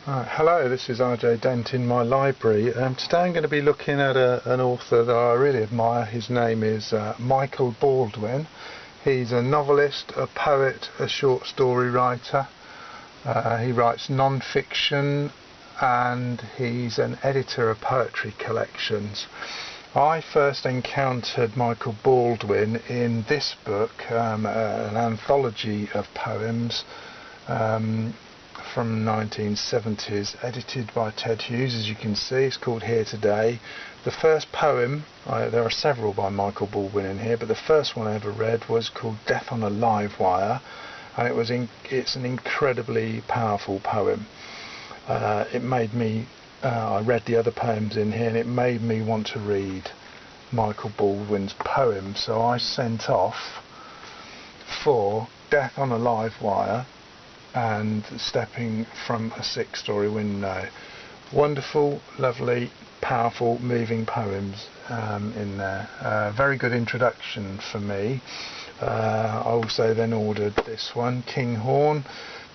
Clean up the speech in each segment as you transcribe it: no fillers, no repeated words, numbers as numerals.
Hello, this is RJ Dent in my library. Today I'm going to be looking at an author that I really admire. His name is Michael Baldwin. He's a novelist, a poet, a short story writer. He writes non-fiction and he's an editor of poetry collections. I first encountered Michael Baldwin in this book, an anthology of poems from 1970s, edited by Ted Hughes. As you can see, it's called Here Today. The first poem, there are several by Michael Baldwin in here, but the first one I ever read was called Death on a Live Wire, and it's an incredibly powerful poem. It made me, I read the other poems in here, and it made me want to read Michael Baldwin's poem, so I sent off for Death on a Live Wire and Stepping from a Six-Story Window. Wonderful, lovely, powerful, moving poems in there. Very good introduction for me. I also then ordered this one, Kinghorn,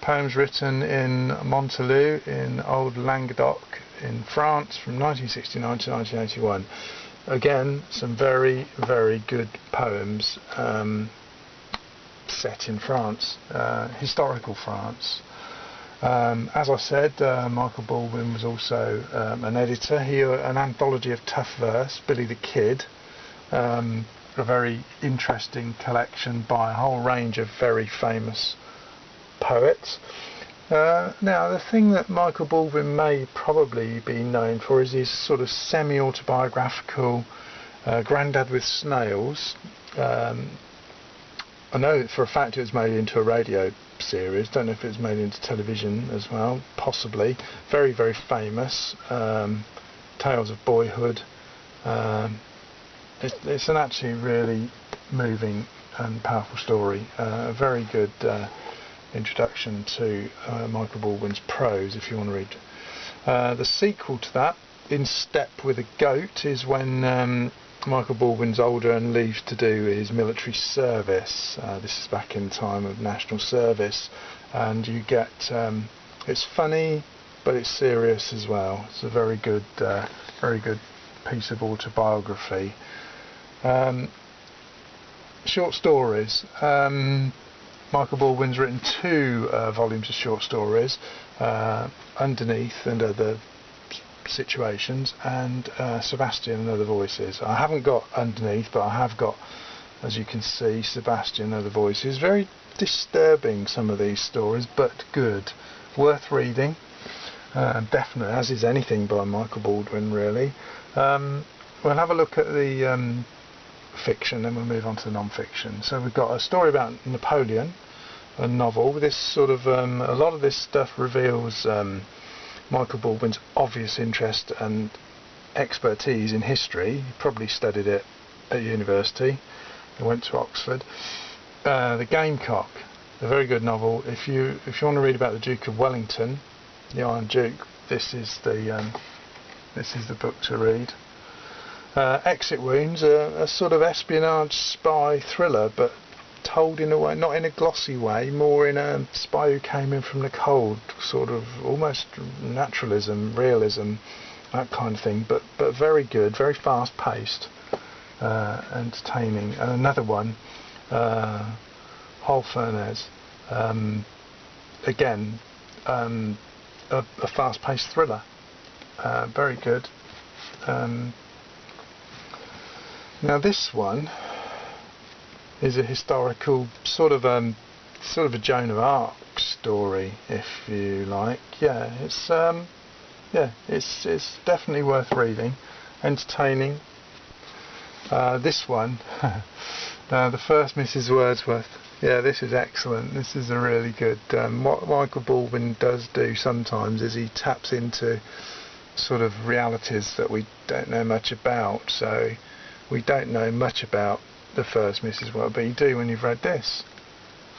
poems written in Monta Lou in Old Languedoc in France from 1969 to 1981. Again, some very, very good poems set in France, historical France. As I said, Michael Baldwin was also an editor. An anthology of tough verse, Billy the Kid, a very interesting collection by a whole range of very famous poets. Now, the thing that Michael Baldwin may probably be known for is his sort of semi-autobiographical Grandad with Snails. I know for a fact it was made into a radio series. Don't know if it was made into television as well. Possibly. Very, very famous. Tales of Boyhood. It's an actually really moving and powerful story. A very good introduction to Michael Baldwin's prose, if you want to read. The sequel to that, In Step with a Goat, is when Michael Baldwin's older and leaves to do his military service. This is back in time of national service, and you get it's funny but it's serious as well. It's a very good piece of autobiography. Short stories. Michael Baldwin's written 2 volumes of short stories, Underneath and Other Situations, and Sebastian and Other Voices. I haven't got Underneath, but I have got, as you can see, Sebastian and Other Voices. Very disturbing, some of these stories, but good, worth reading. Definitely, as is anything by Michael Baldwin, really. We'll have a look at the fiction, then we'll move on to the non-fiction. So we've got a story about Napoleon, a novel. This sort of a lot of this stuff reveals Michael Baldwin's obvious interest and expertise in history. He probably studied it at university. He went to Oxford. The Gamecock, a very good novel. If you want to read about the Duke of Wellington, the Iron Duke, this is the book to read. Exit Wounds, a sort of espionage spy thriller, but told in a way, not in a glossy way, more in a spy who came in from the cold, sort of almost naturalism, realism, that kind of thing, but very good, very fast paced, entertaining. And another one, Holofernes, again, a fast paced thriller, very good. Now this one is a historical sort of a Joan of Arc story, if you like. Yeah, it's definitely worth reading, entertaining. This one, the first Mrs. Wordsworth. Yeah, this is excellent. This is a really good. What Michael Baldwin does do sometimes is he taps into sort of realities that we don't know much about. So we don't know much about the first Mrs. Wordsworth, but you do when you've read this.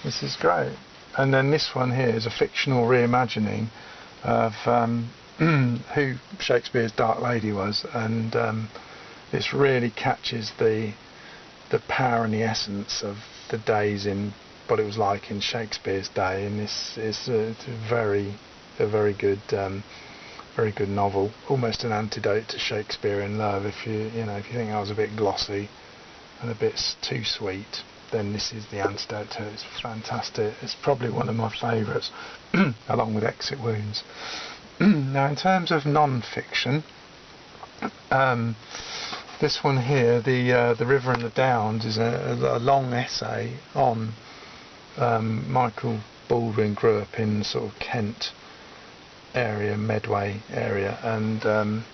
This is great. And then this one here is a fictional reimagining of who Shakespeare's Dark Lady was, and this really catches the power and the essence of the days in what it was like in Shakespeare's day, and this is a very a very good novel, almost an antidote to Shakespearean love. If you think I was a bit glossy and a bit too sweet, then this is the antidote to it. It's fantastic. It's probably one of my favourites, along with Exit Wounds. Now, in terms of non-fiction, this one here, the River and the Downs, is a long essay on Michael Baldwin. Grew up in sort of Kent area, Medway area, and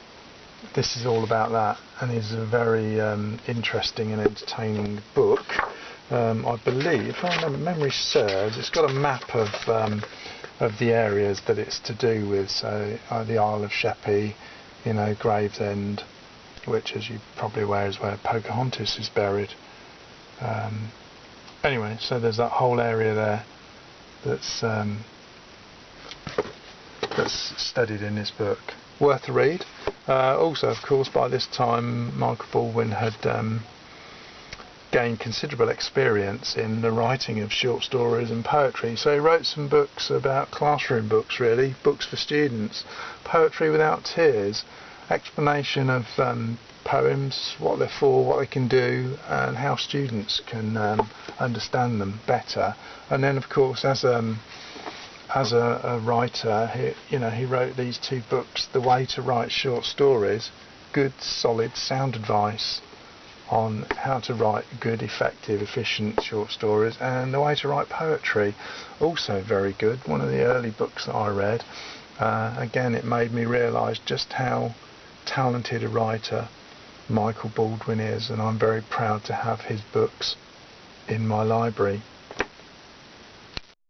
this is all about that, and is a very interesting and entertaining book. I believe, if I remember, memory serves, it's got a map of the areas that it's to do with. So the Isle of Sheppey, Gravesend, which, as you're probably aware, is where Pocahontas is buried. Anyway, so there's that whole area there that's studied in this book. Worth a read. Also, of course, by this time Michael Baldwin had gained considerable experience in the writing of short stories and poetry, so he wrote some books about classroom books, really, books for students. Poetry Without Tears, explanation of poems, what they're for, what they can do, and how students can understand them better. And then, of course, as a writer, he wrote these two books, The Way to Write Short Stories, good, solid, sound advice on how to write good, effective, efficient short stories, and The Way to Write Poetry, also very good, one of the early books that I read. Again, it made me realise just how talented a writer Michael Baldwin is, and I'm very proud to have his books in my library.